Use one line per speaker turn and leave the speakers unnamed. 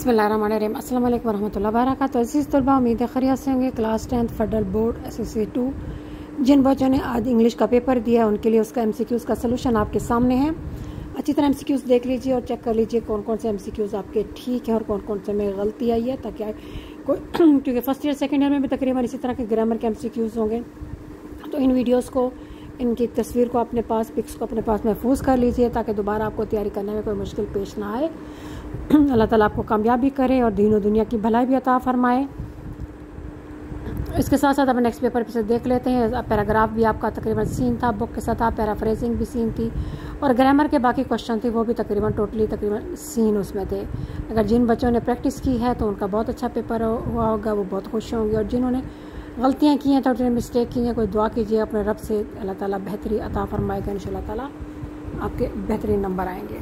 बिस्मिल्लाहिर्रहमानिर्रहीम। अस्सलाम वालेकुम वरहमतुल्लाहि वबरकातुहू। अज़ीज़ तलबा, उम्मीद है खैरियत से होंगे। Class 10th federal board SSC 2 जिन बच्चों ने आज इंग्लिश का पेपर दिया है उनके लिए उसका MCQs का सलूशन आपके सामने है। अच्छी तरह MCQs देख लीजिए और चेक कर लीजिए कौन कौन से MCQs आपके ठीक हैं और कौन कौन से में गलती आई है, ताकि कोई क्योंकि फर्स्ट ईयर सेकेंड ईयर में भी तकरीबन इसी तरह के ग्रामर के MCQs होंगे। तो इन वीडियोज़ को, इनकी तस्वीर को अपने पास, पिक्स को अपने पास महफूज कर लीजिए ताकि दोबारा आपको तैयारी करने में कोई मुश्किल पेश ना आए। अल्लाह ताला आपको कामयाबी करे और दीन और दुनिया की भलाई भी अता फरमाए। इसके साथ साथ अब नेक्स्ट पेपर से देख लेते हैं। पैराग्राफ भी आपका तकरीबन सीन था, बुक के साथ था, पैराफ्रेजिंग भी सीन थी और ग्रामर के बाकी क्वेश्चन थे वो भी तकरीबन सीन उसमें थे। अगर जिन बच्चों ने प्रैक्टिस की है तो उनका बहुत अच्छा पेपर हुआ होगा, वो बहुत खुश होंगे। और जिन्होंने गलतियाँ की हैं, थोड़ी मिस्टेक की हैं, कोई दुआ कीजिए अपने रब से, अल्लाह ताला बेहतरी अता फरमाएगा। इंशाअल्लाह ताला आपके बेहतरीन नंबर आएंगे।